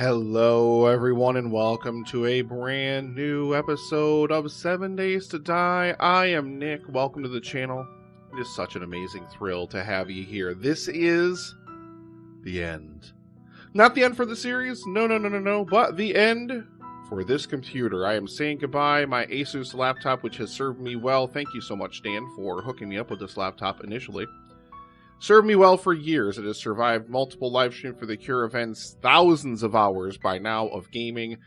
Hello everyone and welcome to a brand new episode of 7 Days to Die. I am Nick. Welcome to the channel. It is such an amazing thrill to have you here. This is the end. Not the end for the series, no, but the end for this computer. I am saying goodbye. My Asus laptop, which has served me well. Thank you so much, Dan, for hooking me up with this laptop initially. Served me well for years. It has survived multiple live stream for the Cure events, thousands of hours by now of gaming,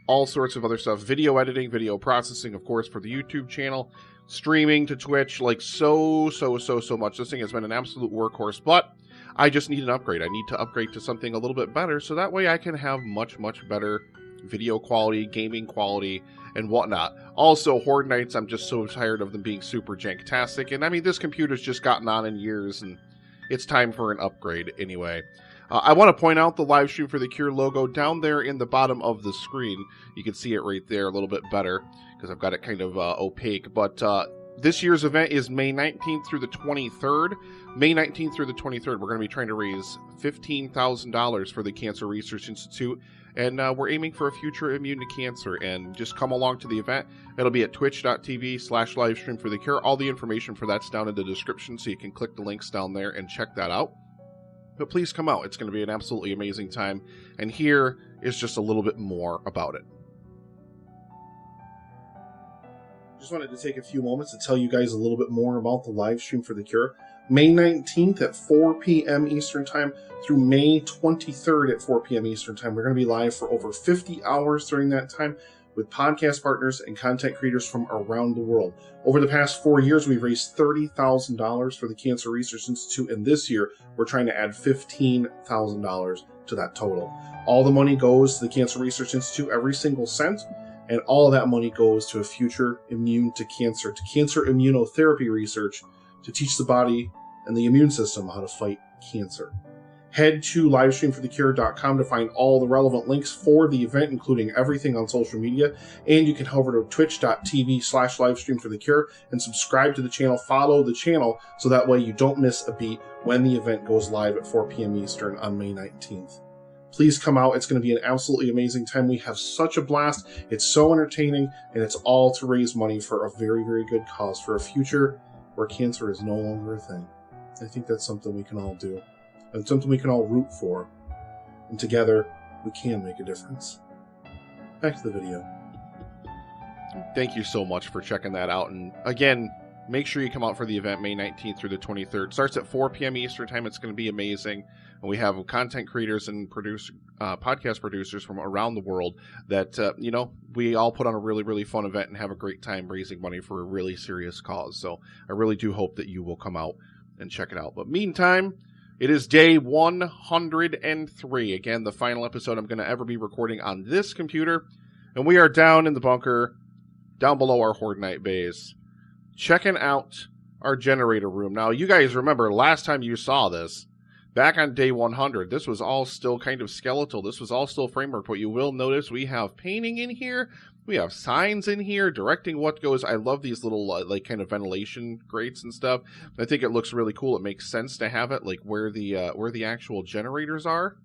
all sorts of other stuff, video editing, video processing, of course, for the YouTube channel, streaming to Twitch, like so much. This thing has been an absolute workhorse, but I just need an upgrade. I need to upgrade to something a little bit better, so that way I can have much better video quality, gaming quality, and whatnot. Also, Horde nights, I'm just so tired of them being super janktastic, and I mean, this computer's just gotten on in years, and it's time for an upgrade anyway. I want to point out the live stream for the Cure logo down there in the bottom of the screen. You can see it right there a little bit better because I've got it kind of opaque. But this year's event is May 19th through the 23rd. May 19th through the 23rd, we're going to be trying to raise $15,000 for the Cancer Research Institute. And we're aiming for a future immune to cancer. And just come along to the event. It'll be at twitch.tv/livestream for the Cure. All the information for that's down in the description, so you can click the links down there and check that out. But please come out. It's going to be an absolutely amazing time. And here is just a little bit more about it. Just wanted to take a few moments to tell you guys a little bit more about the live stream for the Cure. May 19th at 4 p.m. Eastern Time through May 23rd at 4 p.m. Eastern Time. We're going to be live for over 50 hours during that time with podcast partners and content creators from around the world. Over the past 4 years, we've raised $30,000 for the Cancer Research Institute, and this year we're trying to add $15,000 to that total. All the money goes to the Cancer Research Institute, every single cent, and all of that money goes to a future immune to cancer immunotherapy research to teach the body and the immune system how to fight cancer. Head to livestreamforthecure.com to find all the relevant links for the event, including everything on social media. And you can head over to twitch.tv/livestreamforthecure and subscribe to the channel, follow the channel, so that way you don't miss a beat when the event goes live at 4 p.m. Eastern on May 19th. Please come out. It's going to be an absolutely amazing time. We have such a blast. It's so entertaining, and it's all to raise money for a very good cause, for a future where cancer is no longer a thing. I think that's something we can all do, and something we can all root for, and together we can make a difference. Back to the video. Thank you so much for checking that out, and again, make sure you come out for the event May 19th through the 23rd. It starts at 4 p.m. Eastern Time. It's going to be amazing. And we have content creators and podcast producers from around the world that, we all put on a really fun event and have a great time raising money for a really serious cause. So I really do hope that you will come out and check it out. But meantime, it is day 103. Again, the final episode I'm going to ever be recording on this computer. And we are down in the bunker, down below our Horde Night base, checking out our generator room. Now, you guys remember last time you saw this, back on day 100, this was all still kind of skeletal. This was all still framework, but you will notice we have painting in here. We have signs in here directing what goes. I love these little kind of ventilation grates and stuff. I think it looks really cool. It makes sense to have it like where the actual generators are.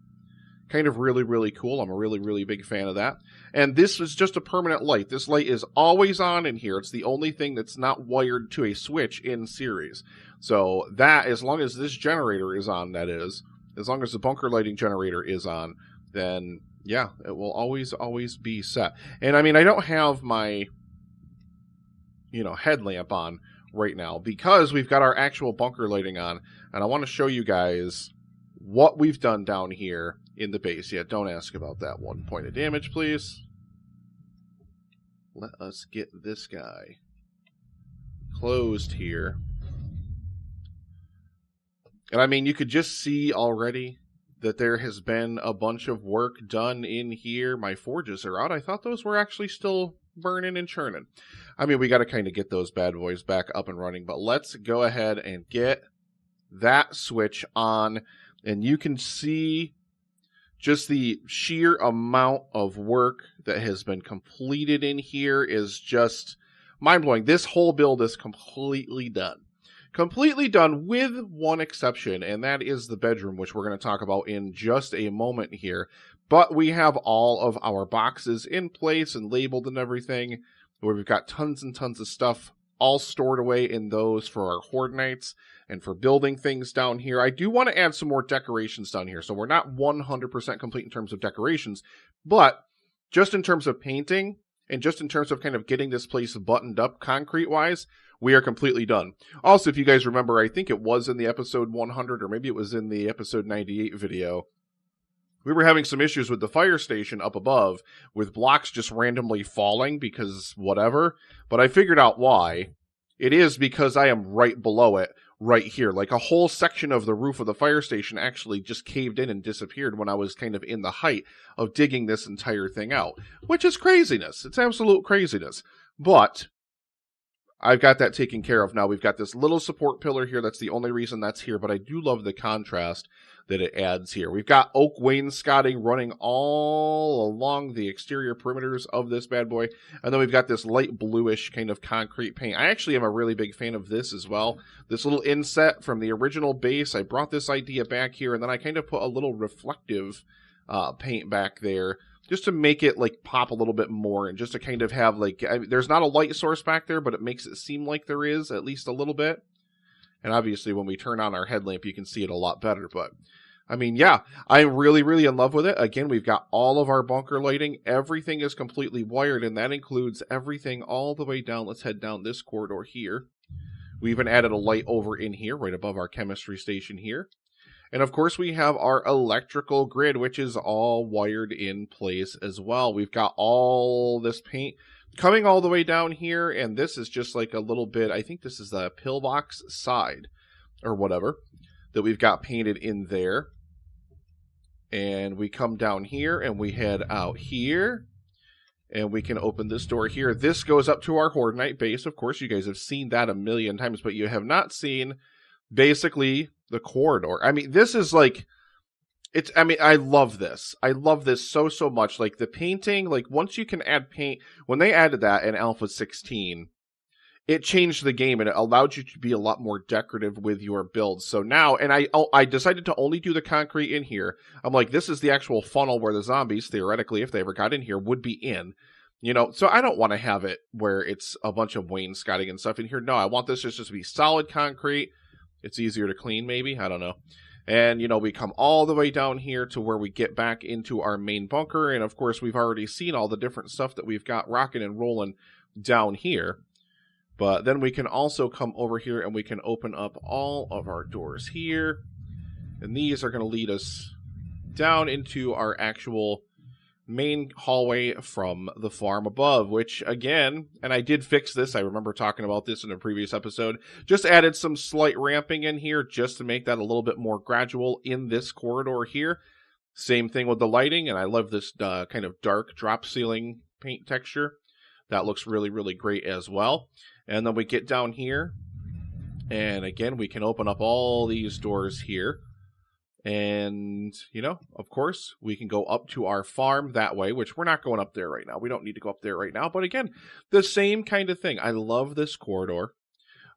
Kind of really cool. I'm a really big fan of that. And this is just a permanent light. This light is always on in here. It's the only thing that's not wired to a switch in series. So that, as long as this generator is on, that is, as long as the bunker lighting generator is on, then yeah, it will always be set. And I mean, I don't have my, headlamp on right now because we've got our actual bunker lighting on. And I want to show you guys what we've done down here in the base. Yeah, don't ask about that. 1 point of damage, please. Let us get this guy closed here. And I mean, you could just see already that there has been a bunch of work done in here. My forges are out. I thought those were actually still burning and churning. I mean, we got to kind of get those bad boys back up and running. But let's go ahead and get that switch on. And you can see just the sheer amount of work that has been completed in here is just mind-blowing. This whole build is completely done. Completely done with one exception, and that is the bedroom, which we're going to talk about in just a moment here. But we have all of our boxes in place and labeled and everything, where we've got tons and tons of stuff all stored away in those for our Horde Nights and for building things down here. I do want to add some more decorations down here, so we're not 100% complete in terms of decorations, but just in terms of painting and just in terms of kind of getting this place buttoned up concrete-wise, we are completely done. Also, if you guys remember, I think it was in the episode 100, or maybe it was in the episode 98 video, we were having some issues with the fire station up above, with blocks just randomly falling because whatever, but I figured out why. It is because I am right below it, right here. Like a whole section of the roof of the fire station actually just caved in and disappeared when I was kind of in the height of digging this entire thing out, which is craziness. It's absolute craziness. But I've got that taken care of now. We've got this little support pillar here. That's the only reason that's here, but I do love the contrast that it adds here. We've got oak wainscoting running all along the exterior perimeters of this bad boy, and then we've got this light bluish kind of concrete paint. I actually am a really big fan of this as well. This little inset from the original base, I brought this idea back here, and then I kind of put a little reflective paint back there, just to make it like pop a little bit more, and just to kind of have like, there's not a light source back there, but it makes it seem like there is at least a little bit. And obviously when we turn on our headlamp, you can see it a lot better. But I mean, yeah, I'm really, really in love with it. Again, we've got all of our bunker lighting. Everything is completely wired, and that includes everything all the way down. Let's head down this corridor here. We even added a light over in here, right above our chemistry station here. And of course, we have our electrical grid, which is all wired in place as well. We've got all this paint coming all the way down here, and this is just like a little bit, I think this is the pillbox side, or whatever, that we've got painted in there. And we come down here, and we head out here, and we can open this door here. This goes up to our Horde Night base. Of course, you guys have seen that a million times, but you have not seen basically the corridor. I mean, this is like, I love this. I love this so, so much. Like the painting, like once you can add paint, when they added that in Alpha 16, it changed the game and it allowed you to be a lot more decorative with your builds. So now, and I decided to only do the concrete in here. I'm like, this is the actual funnel where the zombies, theoretically, if they ever got in here, would be in. You know, so I don't want to have it where it's a bunch of wainscoting and stuff in here. No, I want this just to be solid concrete. It's easier to clean, maybe. I don't know. And, you know, we come all the way down here to where we get back into our main bunker. And, of course, we've already seen all the different stuff that we've got rocking and rolling down here. But then we can also come over here and we can open up all of our doors here. And these are going to lead us down into our actual main hallway from the farm above, which again, and I did fix this, I remember talking about this in a previous episode, just added some slight ramping in here just to make that a little bit more gradual in this corridor here. Same thing with the lighting, and I love this kind of dark drop ceiling paint texture. That looks really, really great as well. And then we get down here, and again, we can open up all these doors here. And, you know, of course, we can go up to our farm that way, which we're not going up there right now. We don't need to go up there right now. But again, the same kind of thing. I love this corridor.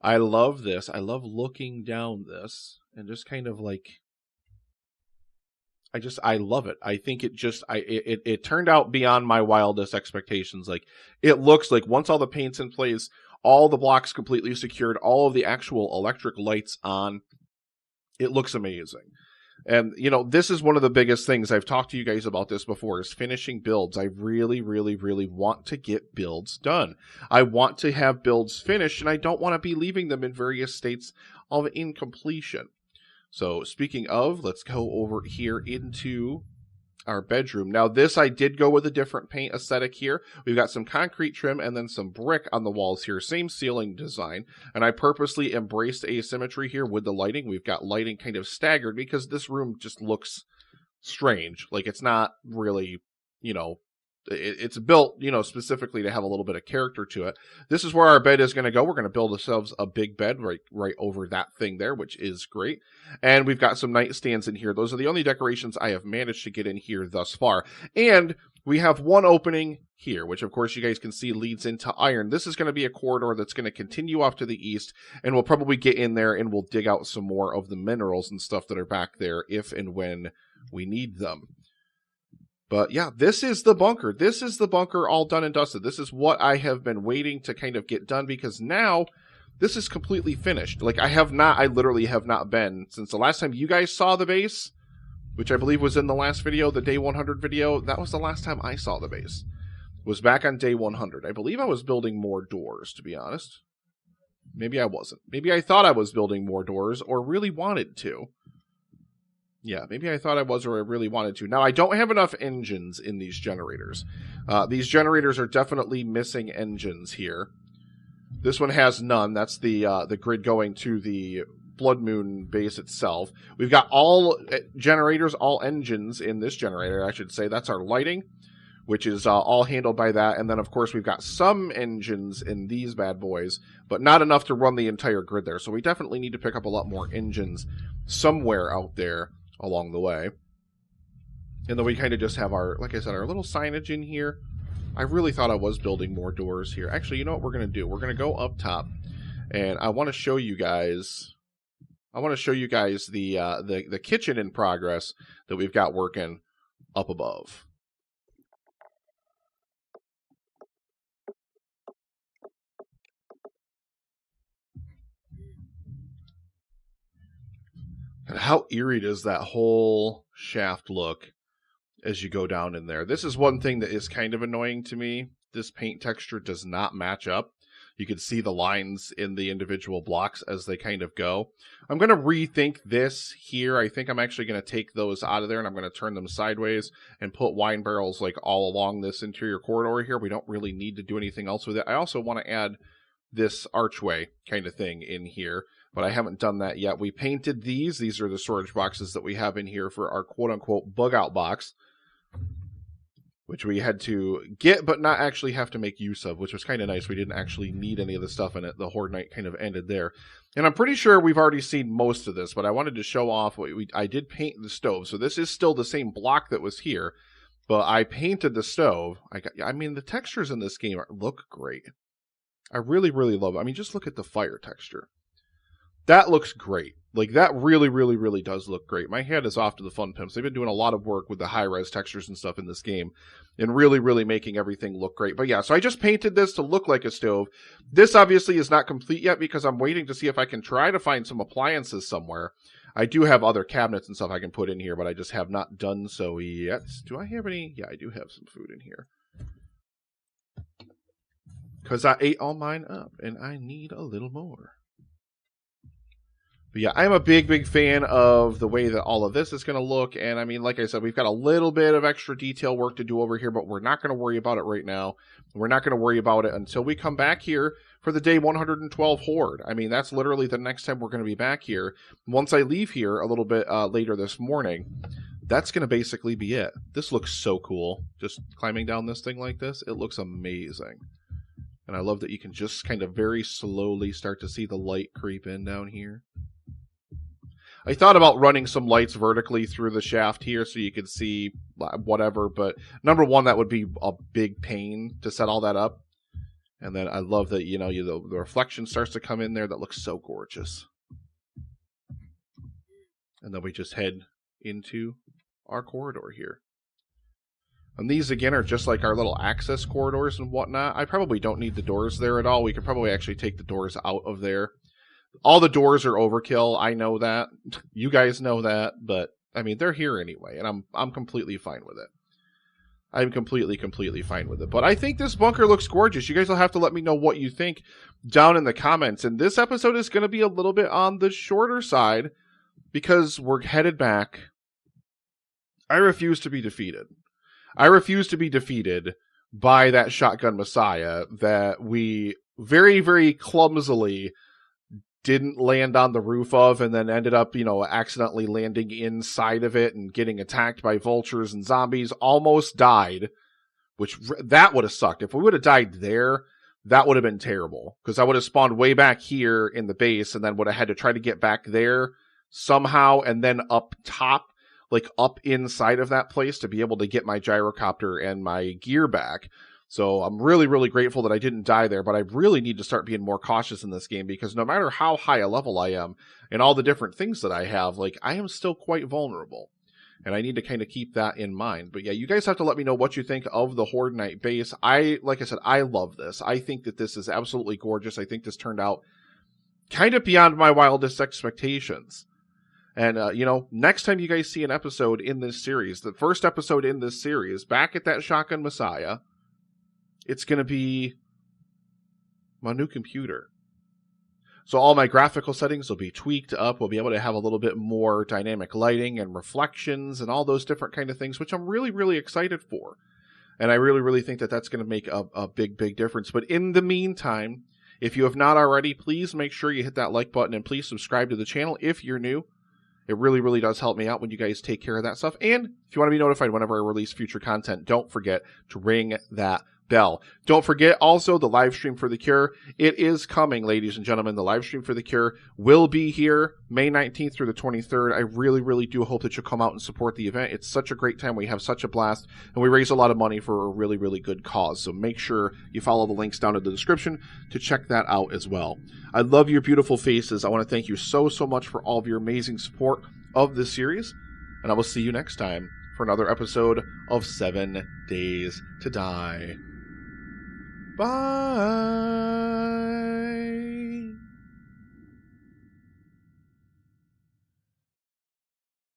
I love this. I love looking down this and just kind of like, I love it. I think it turned out beyond my wildest expectations. Like, it looks like once all the paint's in place, all the blocks completely secured, all of the actual electric lights on, it looks amazing. And, you know, this is one of the biggest things. I've talked to you guys about this before, is finishing builds. I really, really, really want to get builds done. I want to have builds finished, and I don't want to be leaving them in various states of incompletion. So, speaking of, let's go over here into our bedroom. Now, this, I did go with a different paint aesthetic here. We've got some concrete trim and then some brick on the walls here. Same ceiling design. And I purposely embraced asymmetry here with the lighting. We've got lighting kind of staggered because this room just looks strange. Like, it's not really, you know, it's built, you know, specifically to have a little bit of character to it. This is where our bed is going to go. We're going to build ourselves a big bed right over that thing there, which is great. And we've got some nightstands in here. Those are the only decorations I have managed to get in here thus far. And we have one opening here, which of course you guys can see leads into iron. This is going to be a corridor that's going to continue off to the east, and we'll probably get in there and we'll dig out some more of the minerals and stuff that are back there if and when we need them. But yeah, this is the bunker. This is the bunker all done and dusted. This is what I have been waiting to kind of get done, because now this is completely finished. Like, I literally have not been, since the last time you guys saw the base, which I believe was in the last video, the day 100 video, that was the last time I saw the base. It was back on day 100. I believe I was building more doors, to be honest. Maybe I wasn't. Maybe I thought I was building more doors, or really wanted to. Yeah, maybe I thought I was, or I really wanted to. Now, I don't have enough engines in these generators. These generators are definitely missing engines here. This one has none. That's the grid going to the Blood Moon base itself. We've got all generators, all engines in this generator, I should say. That's our lighting, which is all handled by that. And then, of course, we've got some engines in these bad boys, but not enough to run the entire grid there. So we definitely need to pick up a lot more engines somewhere out there along the way. And then we kind of just have our, like I said, our little signage in here. I really thought I was building more doors here. Actually, you know what we're going to do? We're going to go up top, and I want to show you guys, the kitchen in progress that we've got working up above. And how eerie does that whole shaft look as you go down in there? This is one thing that is kind of annoying to me. This paint texture does not match up. You can see the lines in the individual blocks as they kind of go. I'm going to rethink this here. I think I'm actually going to take those out of there, and I'm going to turn them sideways and put wine barrels like all along this interior corridor here. We don't really need to do anything else with it. I also want to add this archway kind of thing in here, but I haven't done that yet. We painted these. These are the storage boxes that we have in here for our quote-unquote bug-out box, which we had to get but not actually have to make use of, which was kind of nice. We didn't actually need any of the stuff in it. The Horde Night kind of ended there. And I'm pretty sure we've already seen most of this, but I wanted to show off what I did paint the stove. So this is still the same block that was here, but I painted the stove. I mean, the textures in this game look great. I really, really love it. I mean, just look at the fire texture. That looks great. Like, that really, really, really does look great. My hat is off to the Fun Pimps. They've been doing a lot of work with the high-res textures and stuff in this game, and really, really making everything look great. But yeah, so I just painted this to look like a stove. This obviously is not complete yet because I'm waiting to see if I can try to find some appliances somewhere. I do have other cabinets and stuff I can put in here, but I just have not done so yet. Do I have any? Yeah, I do have some food in here, because I ate all mine up, and I need a little more. But yeah, I'm a big, big fan of the way that all of this is going to look. And I mean, like I said, we've got a little bit of extra detail work to do over here, but we're not going to worry about it right now. We're not going to worry about it until we come back here for the day 112 Horde. I mean, that's literally the next time we're going to be back here. Once I leave here a little bit later this morning, that's going to basically be it. This looks so cool. Just climbing down this thing like this, it looks amazing. And I love that you can just kind of very slowly start to see the light creep in down here. I thought about running some lights vertically through the shaft here so you could see whatever, but number one, that would be a big pain to set all that up. And then I love that, you know, the reflection starts to come in there. That looks so gorgeous. And then we just head into our corridor here. And these, again, are just like our little access corridors and whatnot. I probably don't need the doors there at all. We could probably actually take the doors out of there. All the doors are overkill. I know that. You guys know that. But, I mean, they're here anyway. And I'm completely fine with it. I'm completely fine with it. But I think this bunker looks gorgeous. You guys will have to let me know what you think down in the comments. And this episode is going to be a little bit on the shorter side because we're headed back. I refuse to be defeated. I refuse to be defeated by that shotgun messiah that we very, very clumsily didn't land on the roof of and then ended up, you know, accidentally landing inside of it and getting attacked by vultures and zombies. Almost died, which that would have sucked. If we would have died there, that would have been terrible because I would have spawned way back here in the base and then would have had to try to get back there somehow and then up top, like up inside of that place to be able to get my gyrocopter and my gear back. So I'm really, really grateful that I didn't die there, but I really need to start being more cautious in this game because no matter how high a level I am and all the different things that I have, like, I am still quite vulnerable. And I need to kind of keep that in mind. But yeah, you guys have to let me know what you think of the Horde Night base. Like I said, I love this. I think that this is absolutely gorgeous. I think this turned out kind of beyond my wildest expectations. And, next time you guys see an episode in this series, the first episode in this series, back at that Shotgun Messiah, it's going to be my new computer. So all my graphical settings will be tweaked up. We'll be able to have a little bit more dynamic lighting and reflections and all those different kind of things, which I'm really, really excited for. And I really, really think that that's going to make a big, big difference. But in the meantime, if you have not already, please make sure you hit that like button and please subscribe to the channel if you're new. It really, really does help me out when you guys take care of that stuff. And if you want to be notified whenever I release future content, don't forget to ring that bell. Don't forget also the live stream for The Cure. It is coming, ladies and gentlemen. The live stream for The Cure will be here May 19th through the 23rd. I really, really do hope that you'll come out and support the event. It's such a great time. We have such a blast, and we raise a lot of money for a really, really good cause. So make sure you follow the links down in the description to check that out as well. I love your beautiful faces. I want to thank you so, so much for all of your amazing support of this series, and I will see you next time for another episode of 7 Days to Die. Bye.